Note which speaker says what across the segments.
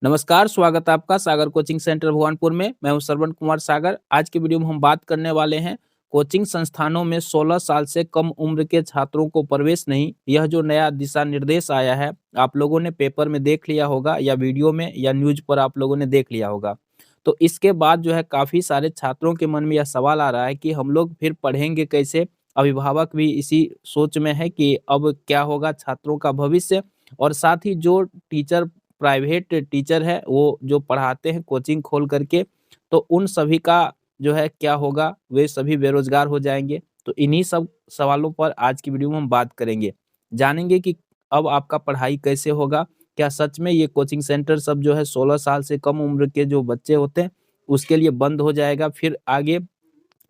Speaker 1: नमस्कार, स्वागत है आपका सागर कोचिंग सेंटर भगवानपुर में। मैं हूं श्रवण कुमार सागर। आज की वीडियो में हम बात करने वाले हैं कोचिंग संस्थानों में 16 साल से कम उम्र के छात्रों को प्रवेश नहीं। यह जो नया दिशा निर्देश आया है, आप लोगों ने पेपर में देख लिया होगा या वीडियो में या न्यूज़ पर आप लोगों ने देख लिया होगा। तो इसके बाद जो है काफ़ी सारे छात्रों के मन में यह सवाल आ रहा है कि हम लोग फिर पढ़ेंगे कैसे? अभिभावक भी इसी सोच में है कि अब क्या होगा छात्रों का भविष्य, और साथ ही जो टीचर प्राइवेट टीचर है वो जो पढ़ाते हैं कोचिंग खोल करके, तो उन सभी का जो है क्या होगा? वे सभी बेरोजगार हो जाएँगे। तो इन्हीं सब सवालों पर आज की वीडियो में हम बात करेंगे। जानेंगे कि अब आपका पढ़ाई कैसे होगा? क्या सच में ये कोचिंग सेंटर सब जो है 16 साल से कम उम्र के जो बच्चे होते हैं, उसके लिए बंद हो जाएगा? फिर आगे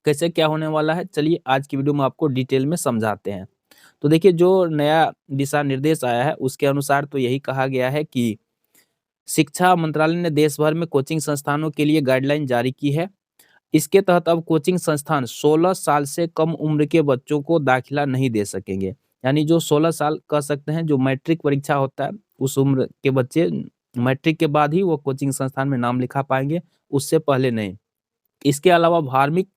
Speaker 1: कैसे क्या होने वाला है? चलिए आज की वीडियो में आपको डिटेल में समझाते हैं। तो देखिए, जो नया दिशा निर्देश आया है उसके अनुसार तो यही कहा गया है कि शिक्षा मंत्रालय ने देश भर में कोचिंग संस्थानों के लिए गाइडलाइन जारी की है। इसके तहत अब कोचिंग संस्थान 16 साल से कम उम्र के बच्चों को दाखिला नहीं दे सकेंगे। यानी जो 16 साल कह सकते हैं, जो मैट्रिक परीक्षा होता है, उस उम्र के बच्चे मैट्रिक के बाद ही वो कोचिंग संस्थान में नाम लिखा पाएँगे, उससे पहले नहीं। इसके अलावा धार्मिक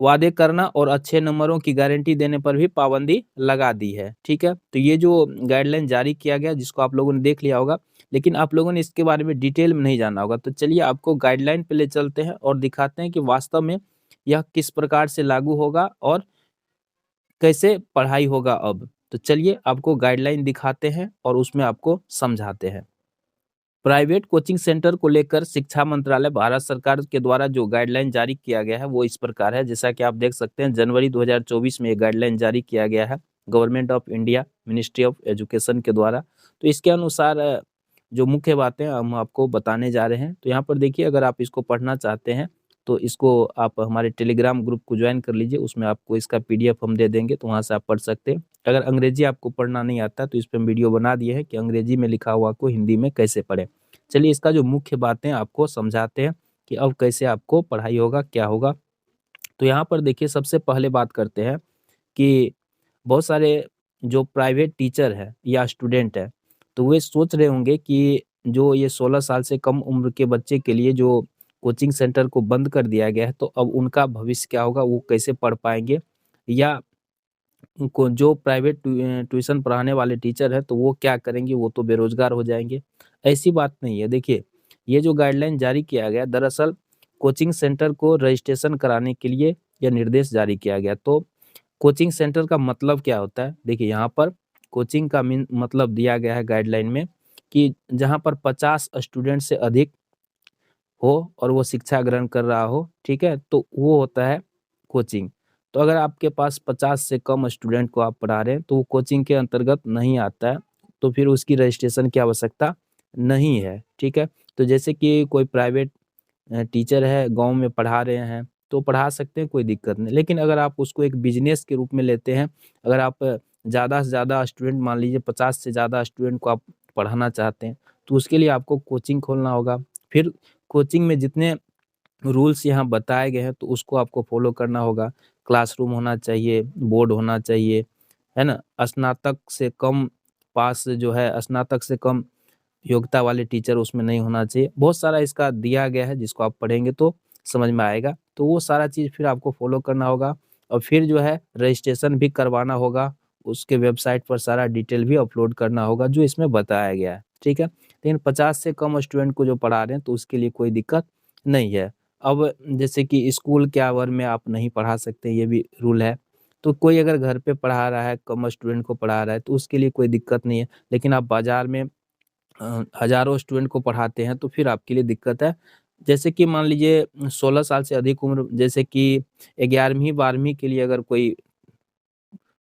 Speaker 1: वादे करना और अच्छे नंबरों की गारंटी देने पर भी पाबंदी लगा दी है, ठीक है? तो ये जो गाइडलाइन जारी किया गया जिसको आप लोगों ने देख लिया होगा, लेकिन आप लोगों ने इसके बारे में डिटेल में नहीं जाना होगा। तो चलिए आपको गाइडलाइन पे ले चलते हैं और दिखाते हैं कि वास्तव में यह किस प्रकार से लागू होगा और कैसे पढ़ाई होगा अब। तो चलिए आपको गाइडलाइन दिखाते हैं और उसमें आपको समझाते हैं। प्राइवेट कोचिंग सेंटर को लेकर शिक्षा मंत्रालय भारत सरकार के द्वारा जो गाइडलाइन जारी किया गया है वो इस प्रकार है। जैसा कि आप देख सकते हैं, जनवरी 2024 में ये गाइडलाइन जारी किया गया है government of India, ministry of education के द्वारा। तो इसके अनुसार जो मुख्य बातें हम आपको बताने जा रहे हैं। तो यहाँ पर देखिए, अगर आप इसको पढ़ना चाहते हैं तो इसको आप हमारे टेलीग्राम ग्रुप को ज्वाइन कर लीजिए। उसमें आपको इसका पीडीएफ हम दे देंगे, तो वहाँ से आप पढ़ सकते हैं। अगर अंग्रेजी आपको पढ़ना नहीं आता तो इस पर हम वीडियो बना दिए हैं कि अंग्रेजी में लिखा हुआ को हिंदी में कैसे पढ़ें। चलिए इसका जो मुख्य बातें आपको समझाते हैं कि अब कैसे आपको पढ़ाई होगा, क्या होगा। तो यहाँ पर देखिए, सबसे पहले बात करते हैं कि बहुत सारे जो प्राइवेट टीचर है या स्टूडेंट है, तो वे सोच रहे होंगे कि जो ये 16 साल से कम उम्र के बच्चे के लिए जो कोचिंग सेंटर को बंद कर दिया गया है, तो अब उनका भविष्य क्या होगा, वो कैसे पढ़ पाएँगे, या उनको जो प्राइवेट ट्यूशन पढ़ाने वाले टीचर हैं, तो वो क्या करेंगे, वो तो बेरोज़गार हो जाएँगे। ऐसी बात नहीं है। देखिए, ये जो गाइडलाइन जारी किया गया, दरअसल कोचिंग सेंटर को रजिस्ट्रेशन कराने के लिए यह निर्देश जारी किया गया। तो कोचिंग सेंटर का मतलब क्या होता है? देखिए, यहाँ पर कोचिंग का मीन मतलब दिया गया है गाइडलाइन में कि जहाँ पर 50 स्टूडेंट से अधिक हो और वो शिक्षा ग्रहण कर रहा हो, ठीक है? तो वो होता है कोचिंग। तो अगर आपके पास 50 से कम स्टूडेंट को आप पढ़ा रहे हैं, तो वो कोचिंग के अंतर्गत नहीं आता है, तो फिर उसकी रजिस्ट्रेशन की आवश्यकता नहीं है, ठीक है? तो जैसे कि कोई प्राइवेट टीचर है, गाँव में पढ़ा रहे हैं, तो पढ़ा सकते हैं, कोई दिक्कत नहीं। लेकिन अगर आप उसको एक बिज़नेस के रूप में लेते हैं, अगर आप ज़्यादा से ज़्यादा स्टूडेंट, मान लीजिए 50 से ज़्यादा स्टूडेंट को आप पढ़ाना चाहते हैं, तो उसके लिए आपको कोचिंग खोलना होगा। फिर कोचिंग में जितने रूल्स यहाँ बताए गए हैं, तो उसको आपको फ़ॉलो करना होगा। क्लासरूम होना चाहिए, बोर्ड होना चाहिए, है ना? स्नातक से कम पास जो है, स्नातक से कम योग्यता वाले टीचर उसमें नहीं होना चाहिए। बहुत सारा इसका दिया गया है, जिसको आप पढ़ेंगे तो समझ में आएगा। तो वो सारा चीज़ फिर आपको फ़ॉलो करना होगा और फिर जो है रजिस्ट्रेशन भी करवाना होगा। उसके वेबसाइट पर सारा डिटेल भी अपलोड करना होगा, जो इसमें बताया गया है, ठीक है? लेकिन 50 से कम स्टूडेंट को जो पढ़ा रहे हैं, तो उसके लिए कोई दिक्कत नहीं है। अब जैसे कि स्कूल के आवर में आप नहीं पढ़ा सकते, ये भी रूल है। तो कोई अगर घर पे पढ़ा रहा है, कम स्टूडेंट को पढ़ा रहा है, तो उसके लिए कोई दिक्कत नहीं है। लेकिन आप बाज़ार में हज़ारों स्टूडेंट को पढ़ाते हैं, तो फिर आपके लिए दिक्कत है। जैसे कि मान लीजिए 16 साल से अधिक उम्र, जैसे कि 11वीं-12वीं के लिए अगर कोई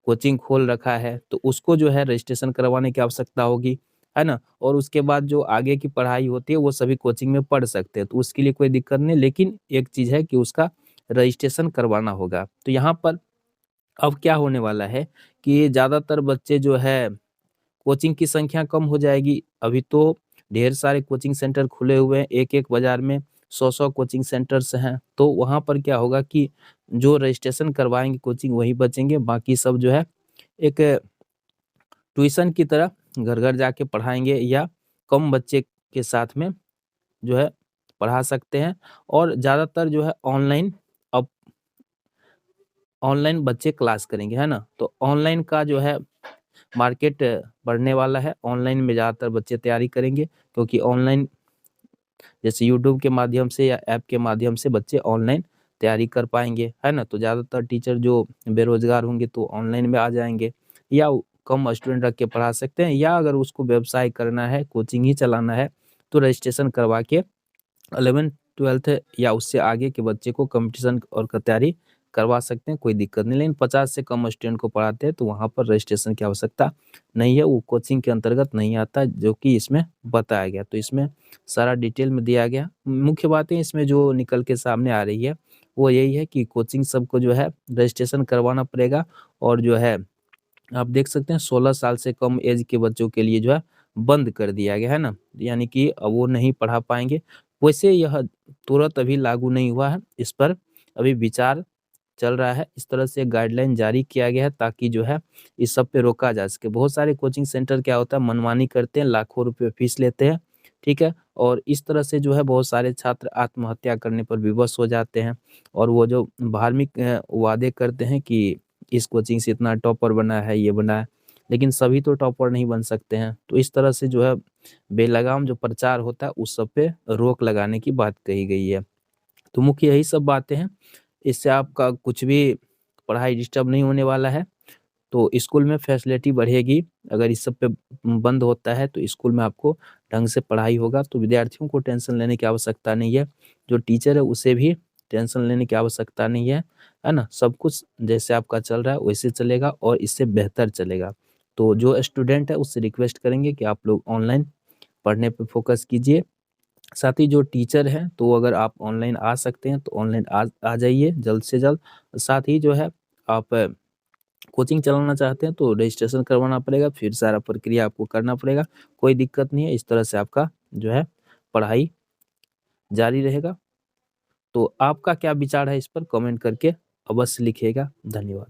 Speaker 1: कोचिंग खोल रखा है, तो उसको जो है रजिस्ट्रेशन करवाने की आवश्यकता होगी, है ना? और उसके बाद जो आगे की पढ़ाई होती है, वो सभी कोचिंग में पढ़ सकते हैं, तो उसके लिए कोई दिक्कत नहीं। लेकिन एक चीज़ है कि उसका रजिस्ट्रेशन करवाना होगा। तो यहाँ पर अब क्या होने वाला है कि ज़्यादातर बच्चे जो है, कोचिंग की संख्या कम हो जाएगी। अभी तो ढेर सारे कोचिंग सेंटर खुले हुए हैं, एक-एक बाज़ार में 100-100 कोचिंग सेंटर्स हैं। तो वहाँ पर क्या होगा कि जो रजिस्ट्रेशन करवाएँगे कोचिंग, वही बचेंगे, बाकी सब जो है एक ट्यूशन की तरह घर-घर जाके पढ़ाएँगे, या कम बच्चे के साथ में जो है पढ़ा सकते हैं। और ज़्यादातर जो है अब ऑनलाइन बच्चे क्लास करेंगे, है ना? तो ऑनलाइन का जो है मार्केट बढ़ने वाला है। ऑनलाइन में ज़्यादातर बच्चे तैयारी करेंगे, क्योंकि ऑनलाइन जैसे यूट्यूब के माध्यम से या ऐप के माध्यम से बच्चे ऑनलाइन तैयारी कर पाएँगे, है ना? तो ज़्यादातर टीचर जो बेरोज़गार होंगे तो ऑनलाइन में आ जाएँगे, या कम स्टूडेंट रख के पढ़ा सकते हैं, या अगर उसको व्यवसाय करना है, कोचिंग ही चलाना है, तो रजिस्ट्रेशन करवा के 11th-12th या उससे आगे के बच्चे को कॉम्पिटिशन और का तैयारी करवा सकते हैं, कोई दिक्कत नहीं। लेकिन 50 से कम स्टूडेंट को पढ़ाते हैं तो वहाँ पर रजिस्ट्रेशन की आवश्यकता नहीं है, वो कोचिंग के अंतर्गत नहीं आता, जो कि इसमें बताया गया। तो इसमें सारा डिटेल में दिया गया। मुख्य बातें इसमें जो निकल के सामने आ रही है, वो यही है कि कोचिंग सबको जो है रजिस्ट्रेशन करवाना पड़ेगा, और जो है आप देख सकते हैं 16 साल से कम एज के बच्चों के लिए जो है बंद कर दिया गया है ना, यानी कि अब वो नहीं पढ़ा पाएँगे। वैसे यह तुरंत अभी लागू नहीं हुआ है, इस पर अभी विचार चल रहा है। इस तरह से गाइडलाइन जारी किया गया है ताकि जो है इस सब पे रोका जा सके। बहुत सारे कोचिंग सेंटर क्या होता है, मनमानी करते हैं, लाखों रुपए फीस लेते हैं, ठीक है? और इस तरह से जो है बहुत सारे छात्र आत्महत्या करने पर विवश हो जाते हैं, और वो जो धार्मिक वादे करते हैं कि इस कोचिंग से इतना टॉपर बना है, ये बना है, लेकिन सभी तो टॉपर नहीं बन सकते हैं। तो इस तरह से जो है बेलगाम जो प्रचार होता है उस सब पे रोक लगाने की बात कही गई है। तो मुख्य यही सब बातें हैं। इससे आपका कुछ भी पढ़ाई डिस्टर्ब नहीं होने वाला है। तो स्कूल में फैसिलिटी बढ़ेगी। अगर इस सब पे बंद होता है तो स्कूल में आपको ढंग से पढ़ाई होगा, तो विद्यार्थियों को टेंशन लेने की आवश्यकता नहीं है। जो टीचर है उसे भी टेंशन लेने की आवश्यकता नहीं है ना? सब कुछ जैसे आपका चल रहा है वैसे चलेगा, और इससे बेहतर चलेगा। तो जो स्टूडेंट है उससे रिक्वेस्ट करेंगे कि आप लोग ऑनलाइन पढ़ने पे फ़ोकस कीजिए। साथ ही जो टीचर हैं, तो अगर आप ऑनलाइन आ सकते हैं तो ऑनलाइन आ जाइए जल्द से जल्द। साथ ही जो है आप कोचिंग चलाना चाहते हैं तो रजिस्ट्रेशन करवाना पड़ेगा, फिर सारा प्रक्रिया आपको करना पड़ेगा। कोई दिक्कत नहीं है, इस तरह से आपका जो है पढ़ाई जारी रहेगा। तो आपका क्या विचार है इस पर कमेंट करके अवश्य लिखिएगा। धन्यवाद।